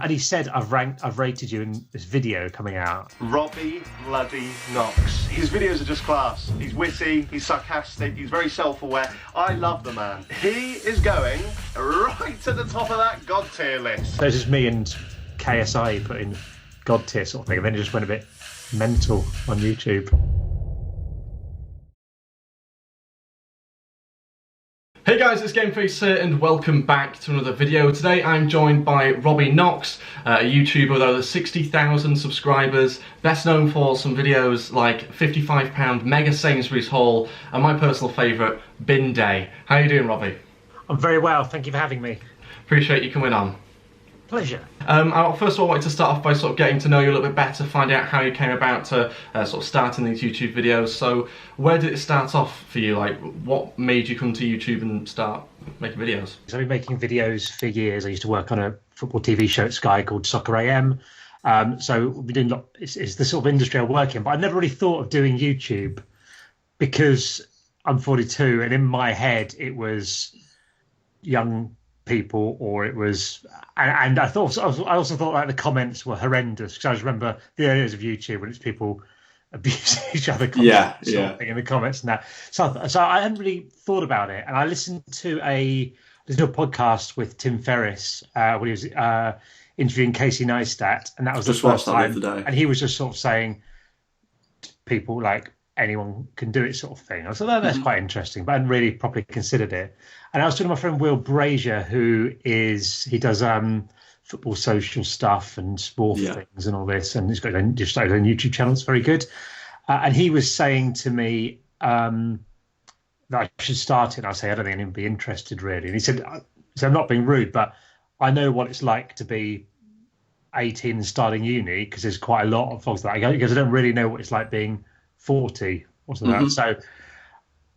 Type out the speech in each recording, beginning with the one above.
And he said, I've rated you in this video coming out. Robbie bloody Knox. His videos are just class. He's witty, he's sarcastic, he's very self-aware. I love the man. He is going right to the top of that God tier list. There's just me and KSI put in God tier sort of thing, and then it just went a bit mental on YouTube. Hey guys, it's GameFace here and welcome back to another video. Today I'm joined by Robbie Knox, a YouTuber with over 60,000 subscribers, best known for some videos like £55 Mega Sainsbury's haul and my personal favourite, Bin Day. How are you doing, Robbie? I'm very well, thank you for having me. Appreciate you coming on. Pleasure. First of all, I wanted to start off by sort of getting to know you a little bit better, find out how you came about to sort of starting these YouTube videos. So where did it start off for you? Like, what made you come to YouTube and start making videos? So I've been making videos for years. I used to work on a football TV show at Sky called Soccer AM. So we've been doing it's the sort of industry I work in, but I never really thought of doing YouTube because I'm 42 and in my head it was young people, or it was, and I also thought like the comments were horrendous because I just remember the early days of YouTube when it's people abusing each other constantly in the comments and that. So I hadn't really thought about it, and I listened to a podcast with Tim Ferriss when he was interviewing Casey Neistat, and that was the first time, and he was just sort of saying people like anyone can do it sort of thing. I thought, oh, that's quite interesting, but I hadn't really properly considered it. And I was talking to my friend Will Brazier, he does football social stuff and sport things and all this, and he's got just started a YouTube channel. It's very good. And he was saying to me that I should start it. And I say, I don't think anyone would be interested really. And he said, I'm not being rude, but I know what it's like to be 18 and starting uni, because there's quite a lot of folks that I go, because I don't really know what it's like being 40 or something like that. So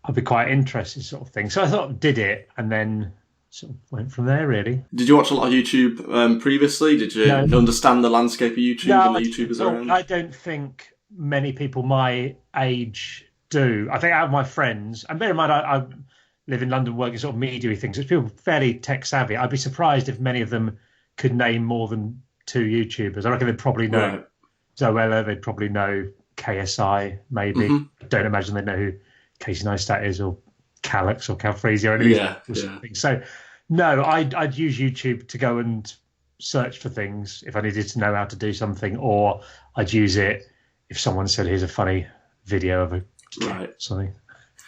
I'd be quite interested sort of thing. So I thought did it and then sort of went from there really. Did you watch a lot of YouTube previously? Did you understand the landscape of YouTube and the YouTubers around? I don't think many people my age do. I think out of my friends, and bear in mind I live in London working sort of media things, it's people fairly tech savvy. I'd be surprised if many of them could name more than 2 YouTubers. I reckon they'd probably know Zoella, they'd probably know KSI, maybe. I don't imagine they know who Casey Neistat is, or Calix or Calfreezy or anything. So, no, I'd use YouTube to go and search for things if I needed to know how to do something, or I'd use it if someone said, here's a funny video of something.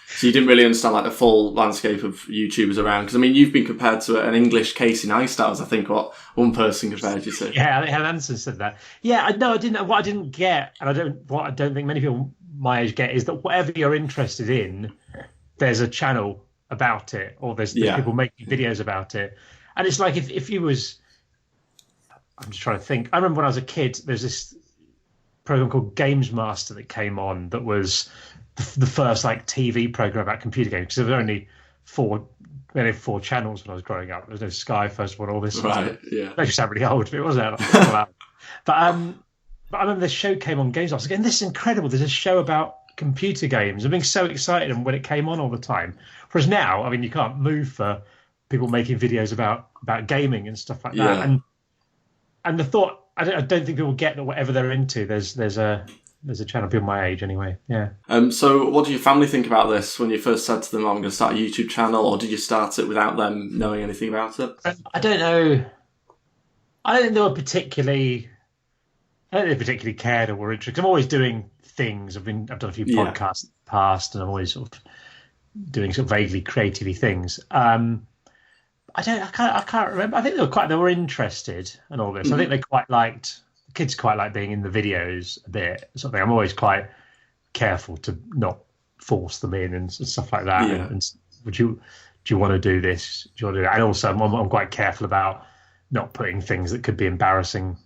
So you didn't really understand like the full landscape of YouTubers around, because I mean you've been compared to an English Casey Neistat, as I think what one person compared you to. Yeah, Helen Anderson said that. Yeah, no, I didn't. What I didn't get, and what I don't think many people my age get, is that whatever you're interested in, there's a channel about it, or there's people making videos about it, and it's like if you was, I'm just trying to think. I remember when I was a kid, there's this program called Games Master that came on that was the first like TV program about computer games, because there were only 4 channels when I was growing up. There was no Sky first of all this. Right, yeah. That sound really old, but it wasn't. But I remember this show came on Games. I was like, this is incredible. There's a show about computer games. I'm being so excited when it came on all the time. Whereas now, I mean, you can't move for people making videos about gaming and stuff like that. And the thought, I don't think people get that whatever they're into, there's a channel, people my age anyway. Yeah. So what did your family think about this when you first said to them, I'm going to start a YouTube channel, or did you start it without them knowing anything about it? I don't know. I don't think they particularly cared or were interested. I'm always doing things. I've done a few podcasts in the past, and I'm always sort of doing sort of vaguely creative things. I can't remember. I think they were interested and all this. I think they kids quite like being in the videos a bit. Something I'm always quite careful to not force them in and stuff like that. Yeah. And do you want to do this? Do you want to do that? And also I'm quite careful about not putting things that could be embarrassing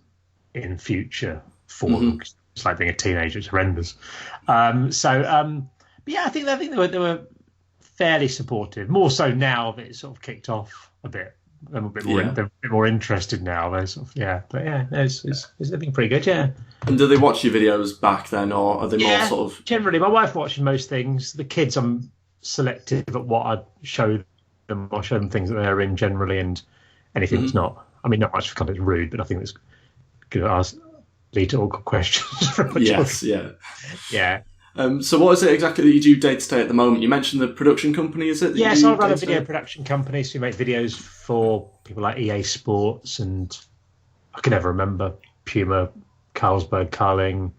in future for them. It's like being a teenager; it's horrendous. But yeah, I think they were fairly supportive. More so now that it's sort of kicked off a bit. They're a bit more interested now. They're sort of, but yeah, it's I think pretty good. Yeah. And do they watch your videos back then, or are they more sort of? Generally, my wife watches most things. The kids, I'm selective at what I show them. I show them things that they're in generally, and anything that's not, I mean, not much for content is rude, but I think it's good to ask lead to awkward questions. From yes, yeah. Yeah. So what is it exactly that you do day to day at the moment? You mentioned the production company, is it? Yeah, so I run a video production company, so we make videos for people like EA Sports and I can never remember, Puma, Carlsberg, Carling,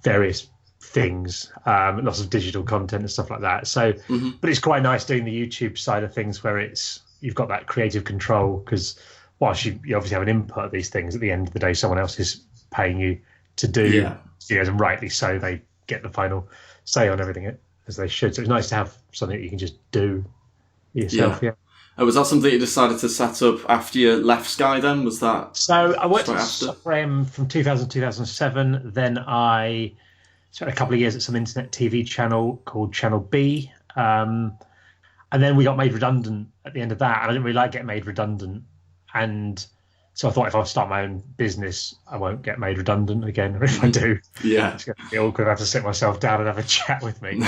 various things, lots of digital content and stuff like that. So, but it's quite nice doing the YouTube side of things where you've got that creative control, because whilst you obviously have an input of these things, at the end of the day, someone else is paying you to do videos, and rightly so, they get the final say on everything as they should. So it's nice to have something that you can just do yourself. Yeah. Was that something you decided to set up after you left Sky then? Was that? So I worked at Soccer AM from 2000 to 2007. Then I spent a couple of years at some internet TV channel called Channel B. And then we got made redundant at the end of that. And I didn't really like getting made redundant. And so I thought if I start my own business, I won't get made redundant again. Or if I do, it's going to be awkward. I have to sit myself down and have a chat with me.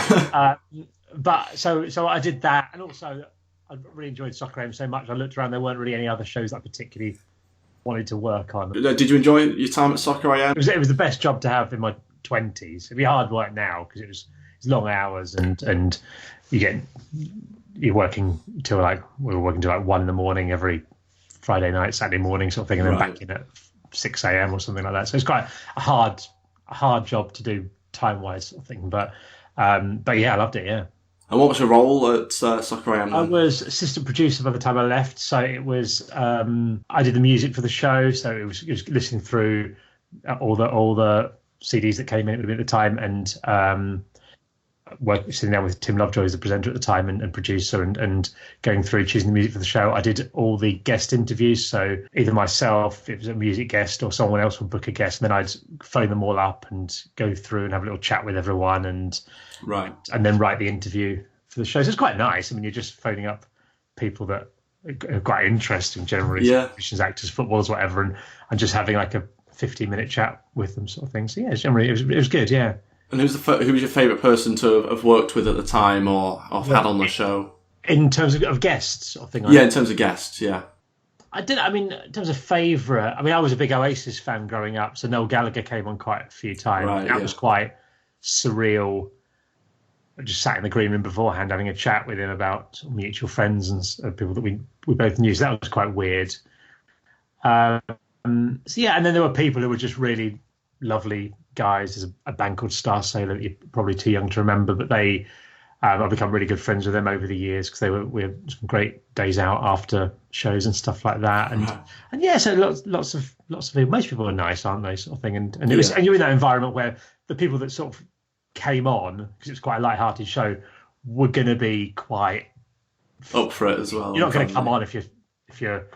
But so I did that. And also, I really enjoyed Soccer AM so much. I looked around, there weren't really any other shows that I particularly wanted to work on. Did you enjoy your time at Soccer AM? It was the best job to have in my 20s. It'd be hard work now because it's long hours and you're working till we were working till 1 a.m. every Friday night, Saturday morning sort of thing, and then back in at 6 a.m. or something like that. So it's quite a hard job to do time-wise sort of thing. But yeah, I loved it, yeah. And what was your role at Soccer AM? I was assistant producer by the time I left. So it was I did the music for the show. So it was listening through all the CDs that came in at the time, and sitting down with Tim Lovejoy as the presenter at the time and producer, and going through choosing the music for the show. I did all the guest interviews. So either myself, if it was a music guest, or someone else would book a guest, and then I'd phone them all up and go through and have a little chat with everyone, and then write the interview for the show. So it's quite nice. I mean, you're just phoning up people that are quite interesting, generally, musicians, actors, footballers, whatever, and just having like a 15-minute chat with them, sort of thing. So yeah, generally it was good. Yeah. And who was your favourite person to have worked with at the time, or had on the show? In terms of guests, sort of thing. In terms of guests, yeah. I mean, in terms of favourite, I mean, I was a big Oasis fan growing up, so Noel Gallagher came on quite a few times. That was quite surreal. I just sat in the green room beforehand having a chat with him about mutual friends and people that we both knew. So that was quite weird. So yeah, and then there were people who were just really lovely guys. There's a band called Star Sailor that you're probably too young to remember, but I've become really good friends with them over the years because we had some great days out after shows and stuff like that. And yeah, so lots of people. Most people are nice, aren't they, sort of thing. And it was, and you're in that environment where the people that sort of came on, because it was quite a light-hearted show, were going to be quite up for it as well. You're not going to come on if you're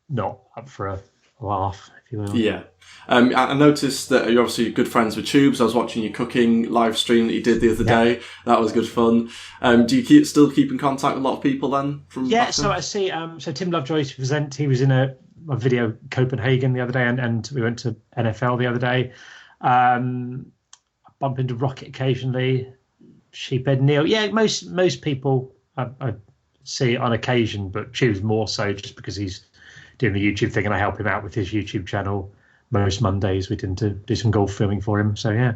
not up for a laugh, if you will. Yeah. I noticed that you're obviously good friends with Tubes. I was watching your cooking live stream that you did the other day. That was good fun. Do you still keep in contact with a lot of people then? So I see. So Tim Lovejoy present. He was in a video Copenhagen the other day, and we went to NFL the other day. I bump into Rocket occasionally. Sheephead Neil. Yeah, most people I see on occasion, but Tubes more so just because he's doing the YouTube thing, and I help him out with his YouTube channel. Most Mondays we tend to do some golf filming for him. So yeah.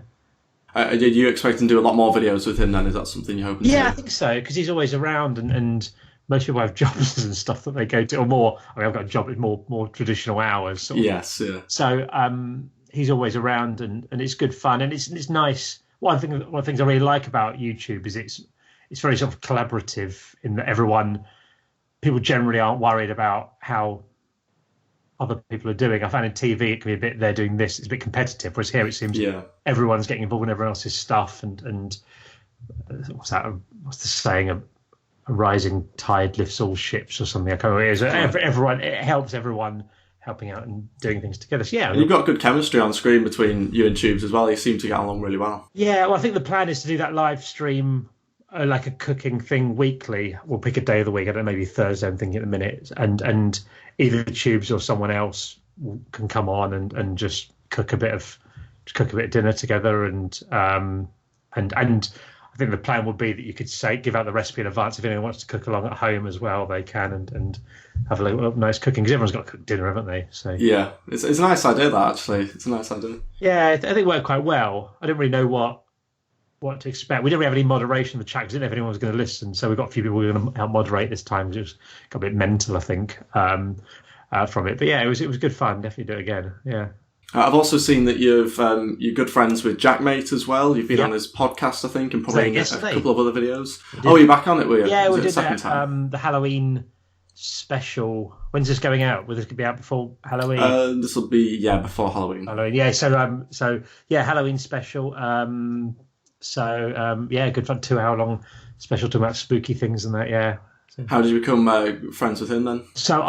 Did you expect him to do a lot more videos with him then? Is that something you're hoping to do? Yeah, I think so, because he's always around, and most people have jobs and stuff that they go to, or more. I mean, I've got a job with more traditional hours. Sort of. Yes, yeah. So he's always around, and it's good fun, and it's nice. One of the things I really like about YouTube is it's very sort of collaborative in that people generally aren't worried about how other people are doing. I find in TV it can be a bit, they're doing this, it's a bit competitive, whereas here it seems everyone's getting involved in everyone else's stuff, and what's the saying, a rising tide lifts all ships or something. I can't remember. Everyone, it helps everyone helping out and doing things together. So yeah, and you've got good chemistry on screen between you and Tubes as well. You seem to get along really well. Yeah, well, I think the plan is to do that live stream, like a cooking thing weekly. We'll pick a day of the week. I don't know, maybe Thursday, I'm thinking at the minute, and either Tubes or someone else can come on and just cook a bit of dinner together, and I I think the plan would be that you could give out the recipe in advance. If anyone wants to cook along at home as well, they can and have a little nice cooking, because everyone's got to cook dinner, haven't they? So yeah, it's a nice idea, that, actually. It's a nice idea. Yeah, I think it worked quite well. I didn't really know what to expect. We didn't really have any moderation in the chat because we didn't know if anyone was going to listen. So we got a few people who were going to help moderate this time, because it was got a bit mental, I think, from it. But yeah, it was good fun. Definitely do it again. Yeah. I've also seen that you're good friends with Jackmate as well. You've been on his podcast, I think, and probably in a couple of other videos. Oh, you're back on it, were you? Yeah, we did second time? The Halloween special. When's this going out? Will this be out before Halloween? This will be before Halloween. Yeah. So Halloween special. Good fun. 2-hour long special talking about spooky things and that. Yeah. So, how did you become friends with him then? So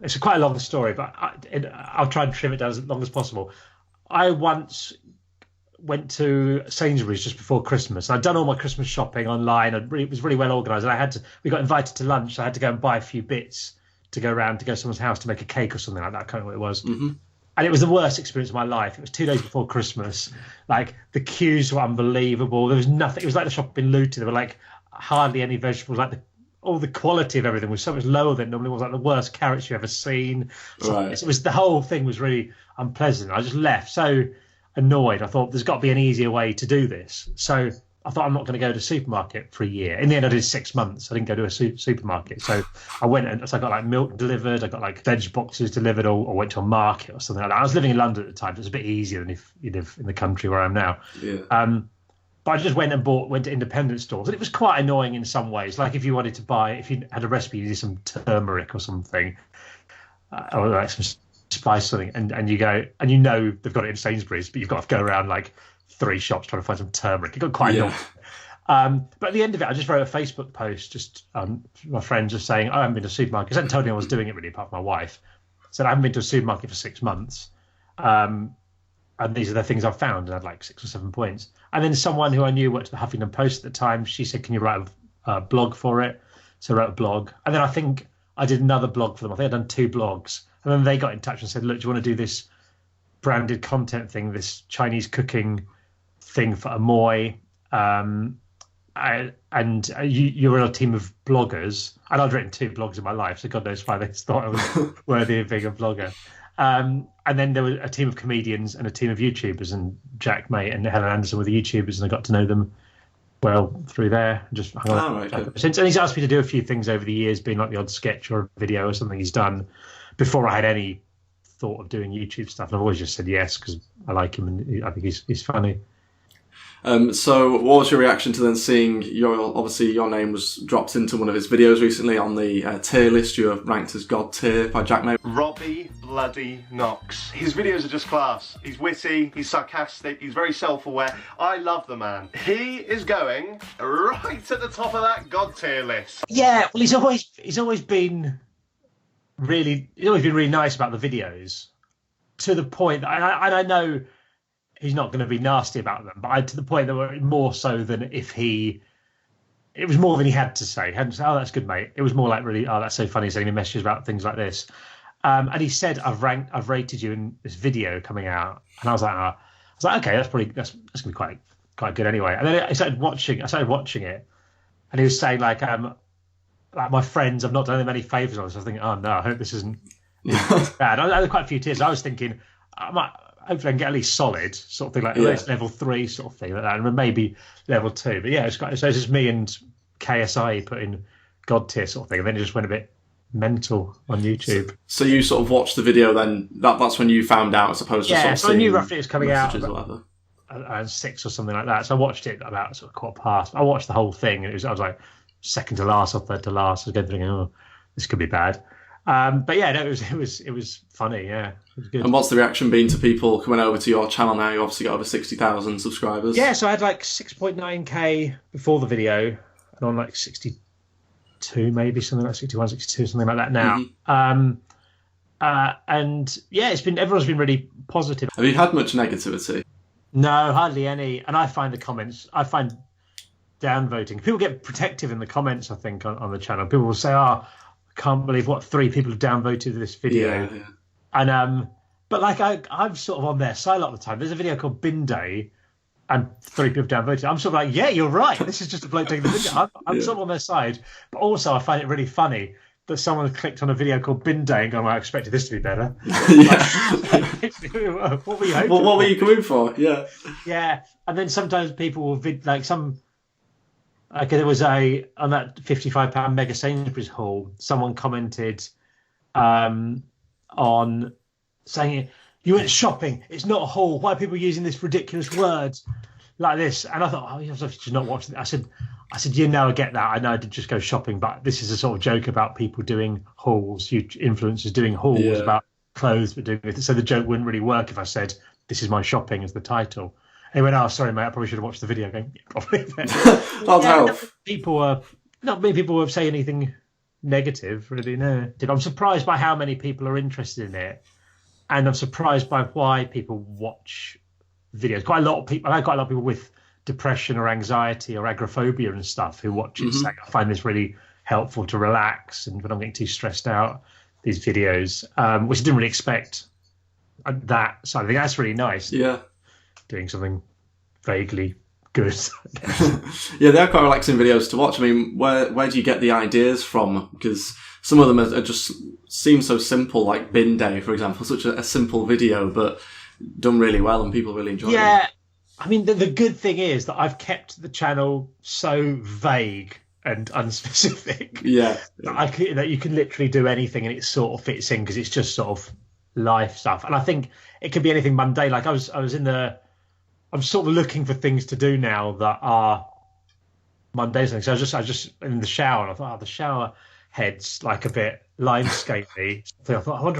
it's quite a long story, but I'll try and trim it down as long as possible. I once went to Sainsbury's just before Christmas. I'd done all my Christmas shopping online. It was really well organised. And we got invited to lunch. So I had to go and buy a few bits to go to someone's house to make a cake or something like that. I can't remember what it was. Mm-hmm. And it was the worst experience of my life. It was 2 days before Christmas. Like, the queues were unbelievable. There was nothing. It was like the shop had been looted. There were like hardly any vegetables. Like all the quality of everything was so much lower than it normally was. Like the worst carrots you've ever seen. So right. It was, the whole thing was really unpleasant. I just left so annoyed. I thought there's got to be an easier way to do this. So I thought I'm not going to go to a supermarket for a year. In the end, I did 6 months. I didn't go to a supermarket. So I went and I got like milk delivered. I got like veg boxes delivered, or went to a market or something like that. I was living in London at the time. So it was a bit easier than if you live in the country where I am now. Yeah. But I just went to independent stores, and it was quite annoying in some ways. Like if you had a recipe, you needed some turmeric or something, or like some spice or something, and you go, and they've got it in Sainsbury's, but you've got to go around like 3 shops trying to find some turmeric. It got quite annoying. But at the end of it, I just wrote a Facebook post, just my friend just saying, I haven't been to a supermarket. I hadn't told anyone I was doing it really, apart from my wife. I said, I haven't been to a supermarket for 6 months. And these are the things I've found, and I had like 6 or 7 points. And then someone who I knew worked at the Huffington Post at the time, she said, can you write a blog for it? So I wrote a blog. And then I think I did another blog for them. I think I'd done 2 blogs. And then they got in touch and said, look, do you want to do this branded content thing, this Chinese cooking thing for Amoy? You're in a team of bloggers. And I'd written 2 blogs in my life, so God knows why they thought I was worthy of being a blogger. And then there was a team of comedians and a team of YouTubers, and Jack Mate and Helen Anderson were the YouTubers, and I got to know them well through there. And just hung on since. And he's asked me to do a few things over the years, being like the odd sketch or a video or something he's done before I had any thought of doing YouTube stuff. And I've always just said yes because I like him and I think he's funny. So what was your reaction to then seeing your name was dropped into one of his videos recently on the tier list? You were ranked as God tier by Jackmate. Robbie bloody Knox. His videos are just class. He's witty, he's sarcastic, he's very self-aware. I love the man. He is going right at the top of that God tier list. Yeah, well, he's always been really nice about the videos, to the point that I know he's not going to be nasty about them, but to the point that were more so than it was more than he had to say. He hadn't said, oh, that's good, mate. It was more like, really, oh, that's so funny, sending me messages about things like this. And he said, I've rated you in this video coming out. And I was like, okay, that's going to be quite good anyway. And then I started watching it, and he was saying like my friends, I've not done them any favours. I was thinking, oh no, I hope this isn't bad. I had quite a few tears. I was thinking, hopefully I can get at least solid sort of thing, like at least level 3 sort of thing like that, and maybe level 2. But yeah, so it's just me and KSI put in God tier sort of thing, and then it just went a bit mental on YouTube. So you sort of watched the video then? That's when you found out, as opposed to sort of so I knew roughly it was coming out at 6 or something like that. So I watched it about sort of 15:15. I watched the whole thing, and I was like second to last or third to last. I was going thinking, oh, this could be bad. But yeah, no, it was funny. Yeah, it was good. And what's the reaction been to people coming over to your channel now? You obviously got over 60,000 subscribers. Yeah, so I had like 6.9k before the video, and on like 62, maybe something like 61, 62, something like that now. Mm-hmm. And yeah, everyone's been really positive. Have you had much negativity? No, hardly any. And I find downvoting. People get protective in the comments, I think, on the channel. People will say, oh, can't believe 3 people have downvoted this video. Yeah. And but like I'm sort of on their side a lot of the time. There's a video called Bin Day and 3 people downvoted. I'm sort of like, yeah, you're right. This is just a bloke taking the video. I'm sort of on their side, but also I find it really funny that someone clicked on a video called Bin Day and gone, well, I expected this to be better. What were you hoping what were you coming for? Yeah. Yeah, and then sometimes people will there was on that £55 Mega Sainsbury's haul, someone commented on saying, you went shopping, it's not a haul, why are people using this ridiculous word like this? And I thought, oh, you should not watch it. I said, I get that. I know I did just go shopping, but this is a sort of joke about people doing hauls, huge influencers doing hauls about clothes, but doing it. So the joke wouldn't really work if I said, this is my shopping as the title. And he went, oh, sorry, mate, I probably should have watched the video. Going, yeah, probably. Not many people will say anything negative, really, no. I'm surprised by how many people are interested in it. And I'm surprised by why people watch videos. Quite a lot of people. I know quite a lot of people with depression or anxiety or agoraphobia and stuff who watch it. Saying, I find this really helpful to relax, and when I'm getting too stressed out, these videos, which I didn't really expect. That side of thing. That's really nice. Yeah, doing something vaguely good. Yeah, they're quite relaxing videos to watch. I mean, where do you get the ideas from? Because some of them are just seem so simple, like Bin Day, for example, such a simple video, but done really well and people really enjoy it. Yeah, I mean, the good thing is that I've kept the channel so vague and unspecific. Yeah. That you can literally do anything and it sort of fits in because it's just sort of life stuff. And I think it could be anything mundane. Like I'm sort of looking for things to do now that are mundane. So I was just in the shower and I thought, the shower head's like a bit limescapey. So I thought, I wonder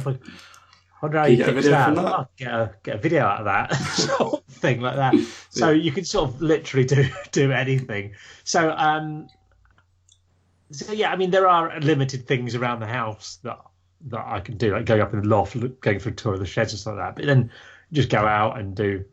how you fix that. I'll get a video out of that sort of thing like that. So you can sort of literally do anything. So yeah, I mean, there are limited things around the house that I can do, like going up in the loft, going for a tour of the sheds and stuff like that. But then just go out and do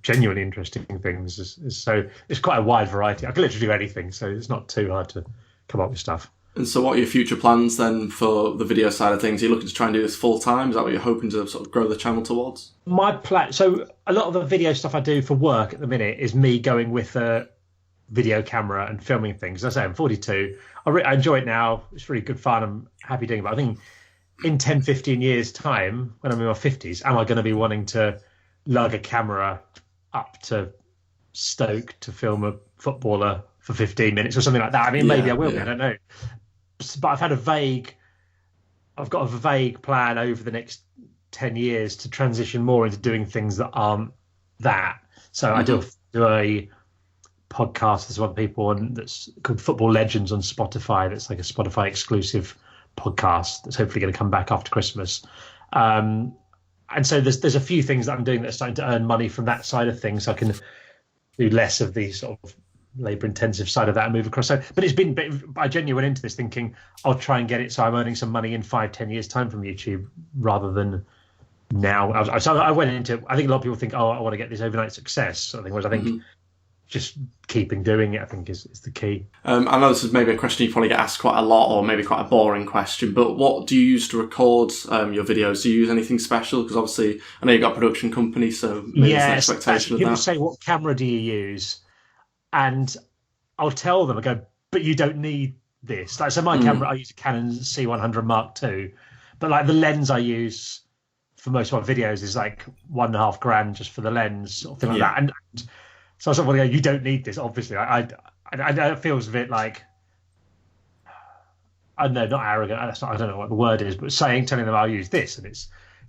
genuinely interesting things. So it's quite a wide variety. I can literally do anything, so it's not too hard to come up with stuff. And so what are your future plans then for the video side of things? Are you looking to try and do this full time? Is that what you're hoping to sort of grow the channel towards? My plan, so a lot of the video stuff I do for work at the minute is me going with a video camera and filming things. As I say, I'm 42. I enjoy it now. It's really good fun. I'm happy doing it. But I think in 10, 15 years' time, when I'm in my 50s, am I going to be wanting to lug a camera up to Stoke to film a footballer for 15 minutes or something like that? I mean, maybe I will be. I don't know. But I've got a vague plan over the next 10 years to transition more into doing things that aren't that. So I do a podcast with other people, and that's called Football Legends on Spotify. That's like a Spotify exclusive podcast that's hopefully going to come back after Christmas. And so there's a few things that I'm doing that are starting to earn money from that side of things. So I can do less of the sort of labour-intensive side of that and move across. So, but I genuinely went into this thinking I'll try and get it so I'm earning some money in 5-10 years' time from YouTube rather than now. So I went into. I think a lot of people think, I want to get this overnight success sort of thing. Whereas I think just keeping doing it, I think, is the key. I know this is maybe a question you probably get asked quite a lot, or maybe quite a boring question, but what do you use to record your videos? Do you use anything special? Because obviously, I know you've got a production company, so maybe there's an expectation of that. People say, what camera do you use? And I'll tell them, I go, but you don't need this. Like, so my camera, I use a Canon C100 Mark II, but like the lens I use for most of my videos is like $1,500 just for the lens, or thing like that. And so I sort of go, you don't need this, obviously. I know it feels a bit like, I don't know, not arrogant. I don't know what the word is, but telling them I'll use this, and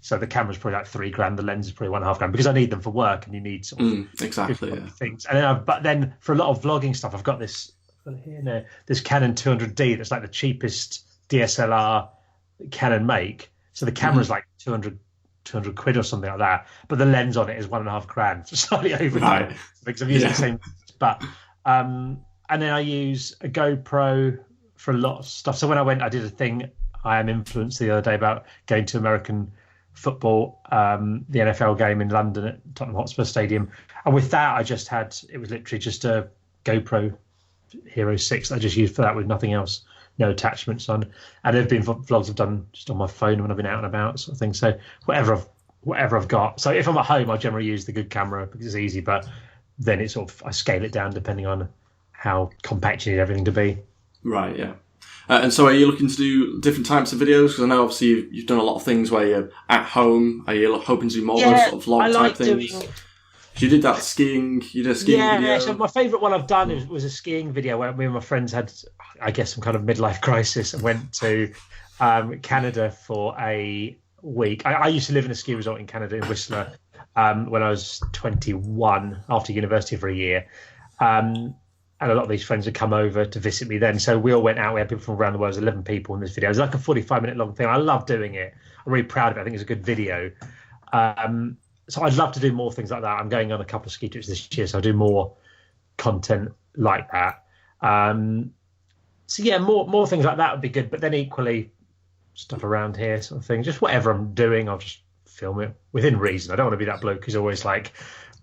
so the camera's probably like $3,000, the lens is probably $1,500 because I need them for work, and you need sort of things. And then but then for a lot of vlogging stuff, I've got this Canon 200D that's like the cheapest DSLR Canon make. So the camera's like 200 quid or something like that, but the lens on it is $1,500, so slightly overnight because I'm using the same. But and then I use a GoPro for a lot of stuff. So when I did a thing, I am influenced the other day about going to American football, the NFL game in London at Tottenham Hotspur Stadium, and with that it was literally just a GoPro Hero 6 that I just used for that with nothing else. No attachments on, and there've been vlogs I've done just on my phone when I've been out and about, sort of thing. So whatever I've got. So if I'm at home, I generally use the good camera because it's easy. But then it's sort of I scale it down depending on how compact you need everything to be. Right, yeah. And so are you looking to do different types of videos? Because I know obviously you've done a lot of things where you're at home. Are you hoping to do more of those sort of vlog type things? You did that skiing, you did a skiing video? Yeah, so my favourite one I've done was a skiing video where me and my friends had, I guess, some kind of midlife crisis and went to Canada for a week. I used to live in a ski resort in Canada, in Whistler, when I was 21, after university for a year. And a lot of these friends had come over to visit me then. So we all went out. We had people from around the world. There's 11 people in this video. It was like a 45-minute long thing. I love doing it. I'm really proud of it. I think it's a good video. So I'd love to do more things like that. I'm going on a couple of ski trips this year, so I'll do more content like that. So yeah, more things like that would be good. But then equally, stuff around here, sort of thing. Just whatever I'm doing, I'll just film it within reason. I don't want to be that bloke who's always like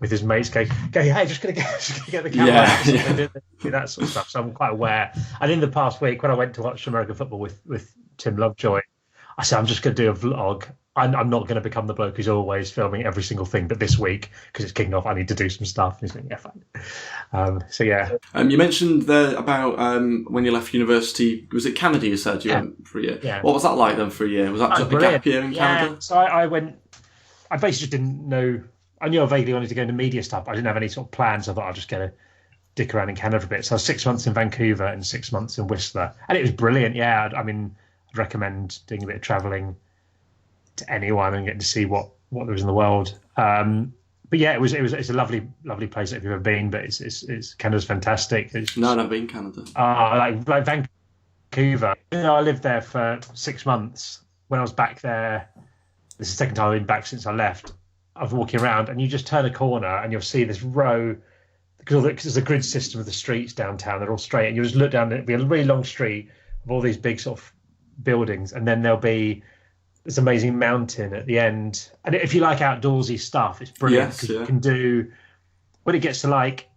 with his mates going, hey, just gonna get the camera, do that sort of stuff. So I'm quite aware. And in the past week, when I went to watch American football with Tim Lovejoy, I said I'm just going to do a vlog. I'm not going to become the bloke who's always filming every single thing, but this week, because it's kicking off, I need to do some stuff. And he's going, yeah, fine. So, yeah. You mentioned there about when you left university, was it Canada you said you went for a year? Yeah. What was that like then for a year? Was that just a gap year in Canada? So I went, I basically just didn't know, I knew I vaguely wanted to go into media stuff, but I didn't have any sort of plans. I thought I'll just go to dick around in Canada for a bit. So I was 6 months in Vancouver and 6 months in Whistler. And it was brilliant, yeah. I mean, I'd recommend doing a bit of travelling to anyone and getting to see what there is in the world. But yeah, it's a lovely place if you've ever been. But it's Canada's fantastic. No, I've never been Canada. Like Vancouver. I lived there for 6 months. When I was back there, this is the second time I've been back since I left. I was walking around, and you just turn a corner, and you'll see this row, because there's a grid system of the streets downtown. They're all straight, and you just look down. It'll be a really long street of all these big sort of buildings, and then there'll be this amazing mountain at the end. And if you like outdoorsy stuff, it's brilliant, because you can do, when it gets to like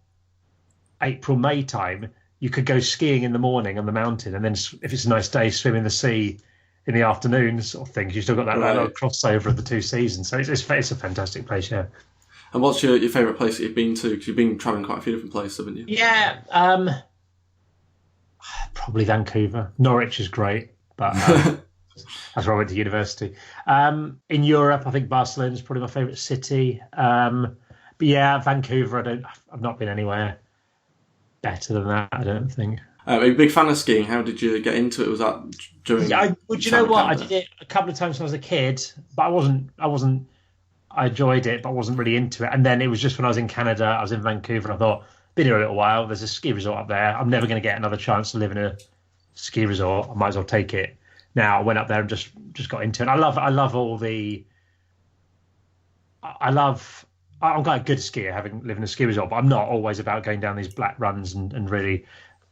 April, May time, you could go skiing in the morning on the mountain, and then if it's a nice day, swim in the sea in the afternoon, sort of thing. You've still got that little crossover of the two seasons. So it's a fantastic place, yeah. And what's your favourite place that you've been to? Because you've been travelling quite a few different places, haven't you? Yeah, probably Vancouver. Norwich is great, but that's where I went to university. In Europe, I think Barcelona is probably my favourite city. But yeah, Vancouver, I've not been anywhere better than that, I don't think. Are you a big fan of skiing? How did you get into it? Was that during? Yeah, you know what? I did it a couple of times when I was a kid, but I wasn't. I enjoyed it, but I wasn't really into it. And then it was just when I was in Canada, I was in Vancouver, and I thought, been here a little while. There's a ski resort up there. I'm never going to get another chance to live in a ski resort. I might as well take it. Now I went up there and just got into it. I love all the. I'm quite a good skier, having lived in a ski resort, but I'm not always about going down these black runs and really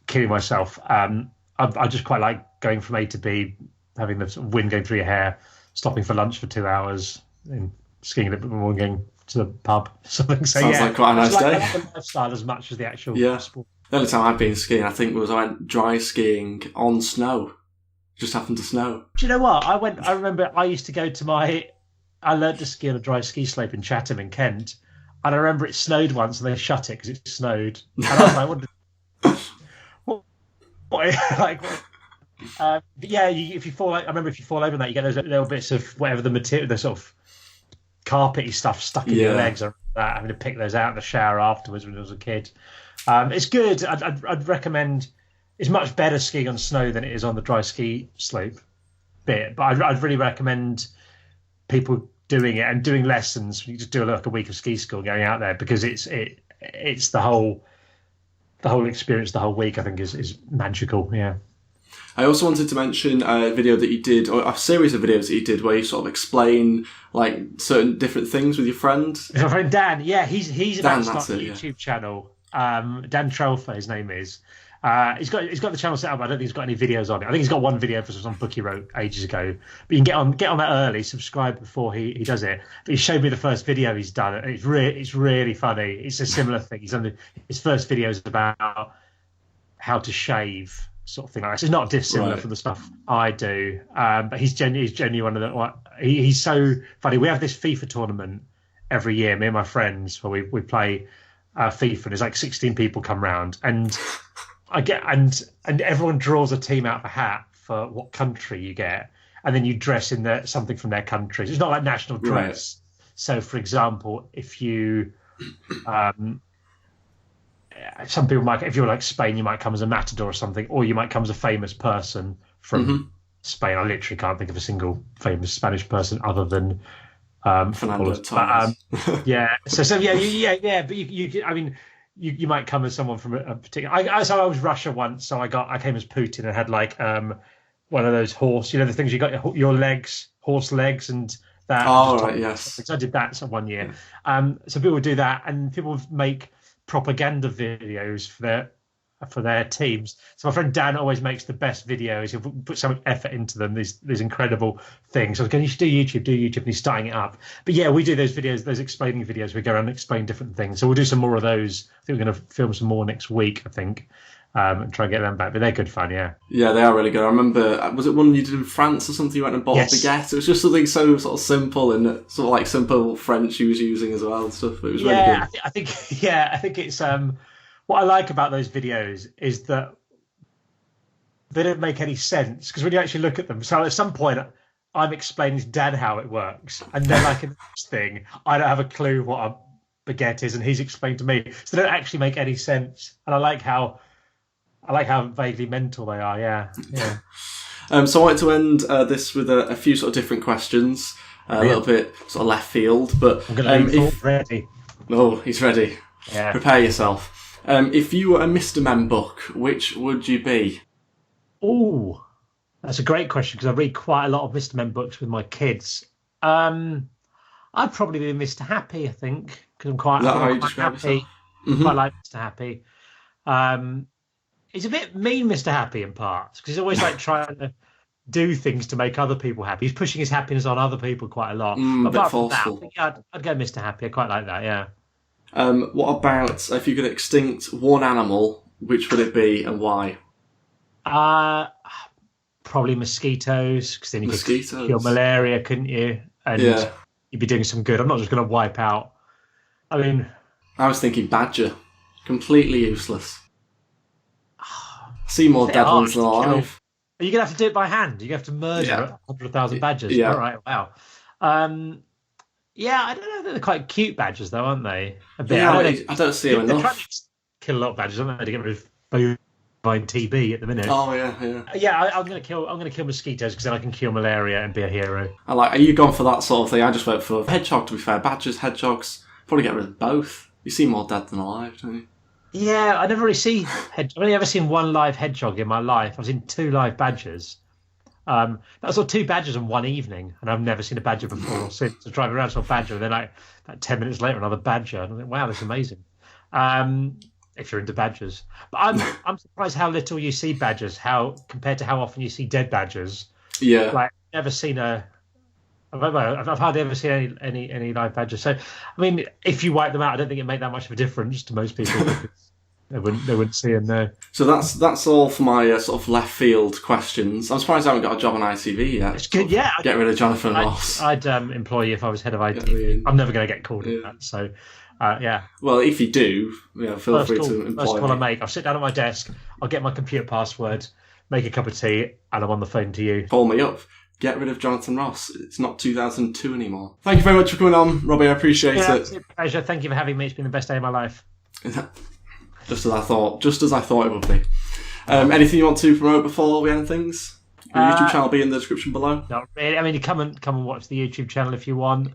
killing myself. I just quite like going from A to B, having the sort of wind going through your hair, stopping for lunch for 2 hours, and skiing a little bit more and going to the pub. Something. So, sounds like quite a nice day. I like the lifestyle as much as the actual sport. The only time I've been skiing, I think, was I went dry skiing on snow. Just happened to snow. Do you know what? I remember I used to go to I learned to ski on a dry ski slope in Chatham in Kent, and I remember it snowed once and they shut it because it snowed. And I was like, but yeah, if you fall, I remember if you fall over that, you get those little bits of whatever the material, the sort of carpety stuff stuck in your legs, or that, having to pick those out in the shower afterwards when I was a kid. It's good. I'd recommend. It's much better skiing on snow than it is on the dry ski slope bit, but I'd really recommend people doing it and doing lessons. You just do like a week of ski school going out there, because it's the whole experience, the whole week, I think is magical. Yeah. I also wanted to mention a video that you did, or a series of videos that you did, where you sort of explain like certain different things with your friend. My friend Dan, yeah, he's about to start a YouTube channel. Dan Trelfer, his name is. He's got the channel set up. I don't think he's got any videos on it. I think he's got one video for some book he wrote ages ago. But you can get on that early, subscribe before he does it. But he showed me the first video he's done, and it's really funny. It's a similar thing. His first video is about how to shave, sort of thing like that. So it's not dissimilar from the stuff I do. But he's genuinely one of the. He's so funny. We have this FIFA tournament every year, me and my friends, where we play FIFA, and there's like 16 people come round, and and everyone draws a team out of a hat for what country you get, and then you dress in something from their country. It's not like national dress. Right. So, for example, if you some people might, if you're like Spain, you might come as a matador or something, or you might come as a famous person from Spain. I literally can't think of a single famous Spanish person other than footballers. But, yeah. So yeah. But you might come as someone from a particular. So I was Russia once, so I came as Putin and had like one of those horse, the things you got your legs, horse legs, and that. Oh right, yes. So I did that 1 year. So people would do that, and people would make propaganda videos for their teams. So my friend Dan always makes the best videos. He'll put so much effort into them. These incredible things. So I was going, you should do YouTube, and he's starting it up. But yeah, we do those videos, those explaining videos. We go around and explain different things. So we'll do some more of those. I think we're going to film some more next week, I think, and try and get them back. But they're good fun, yeah. Yeah, they are really good. I remember, was it one you did in France or something? You went and bought a baguette. It was just something so sort of simple and sort of like simple French he was using as well and stuff. It was really good. I think it's what I like about those videos is that they don't make any sense, because when you actually look at them, so at some point I'm explaining to Dan how it works, and then like in the next thing I don't have a clue what a baguette is, and he's explained to me, so they don't actually make any sense. And I like how vaguely mental they are. Yeah. So I wanted to end this with a few sort of different questions, a little bit sort of left field, but I'm going to be ready. Oh, he's ready. Yeah. Prepare yourself. If you were a Mr. Men book, which would you be? Oh, that's a great question, because I read quite a lot of Mr. Men books with my kids. I'd probably be Mr. Happy, I think, because I'm quite happy. Quite like Mr. Happy. He's a bit mean, Mr. Happy, in parts, because he's always like trying to do things to make other people happy. He's pushing his happiness on other people quite a lot. A bit forceful. I think I'd go Mr. Happy. I quite like that, yeah. What about if you could extinct one animal, which would it be and why? Probably mosquitoes, because then you could cure malaria, couldn't you? And you'd be doing some good. I'm not just going to wipe out. I was thinking badger. Completely useless. See more dead ones than alive. Are you going to have to do it by hand? You're going to have to murder 100,000 badgers? Yeah. All right, wow. Yeah, I don't know. They're quite cute badgers, though, aren't they? A bit. Yeah, I don't see them enough. They're trying to kill a lot of badgers, aren't they, to get rid of bovine TB at the minute? Oh yeah. Yeah, I'm going to kill mosquitoes, because then I can cure malaria and be a hero. Are you gone for that sort of thing? I just went for hedgehog. To be fair, badgers, hedgehogs, probably get rid of both. You see more dead than alive, don't you? Yeah, I never really see. I've only ever seen one live hedgehog in my life. I've seen 2 live badgers. That was all 2 badgers in one evening, and I've never seen a badger before or since. I drive around, saw a badger, and then like 10 minutes later, another badger. And I think, wow, that's amazing. If you're into badgers, but I'm surprised how little you see badgers. Compared to how often you see dead badgers. Yeah, like never seen I've hardly ever seen any live badgers. So, if you wipe them out, I don't think it made that much of a difference to most people. They wouldn't see them there. So that's all for my sort of left field questions. I'm surprised I haven't got a job on ITV yet. It's good, yeah. Get rid of Jonathan Ross. I'd employ you if I was head of ITV. I'm never going to get called in that, so yeah. Well, if you do, feel free to employ me. First call I make, I'll sit down at my desk, I'll get my computer password, make a cup of tea, and I'm on the phone to you. Call me up. Get rid of Jonathan Ross. It's not 2002 anymore. Thank you very much for coming on, Robbie. I appreciate it. It's a pleasure. Thank you for having me. It's been the best day of my life. Just as I thought it would be. Anything you want to promote before we end things? Your YouTube channel will be in the description below. Not really. You come and watch the YouTube channel if you want.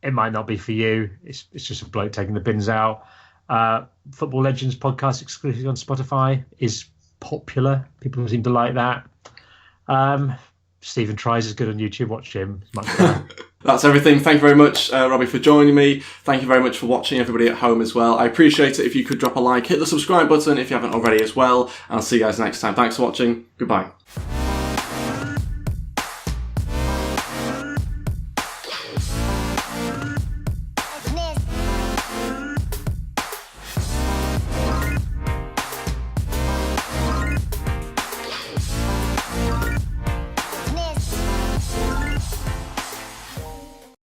It might not be for you. It's just a bloke taking the bins out. Football Legends podcast exclusively on Spotify is popular. People seem to like that. Stephen Tries is good on YouTube. Watch him. It's much better. That's everything. Thank you very much, Robbie, for joining me. Thank you very much for watching, everybody at home as well. I appreciate it if you could drop a like, hit the subscribe button if you haven't already as well, and I'll see you guys next time. Thanks for watching. Goodbye.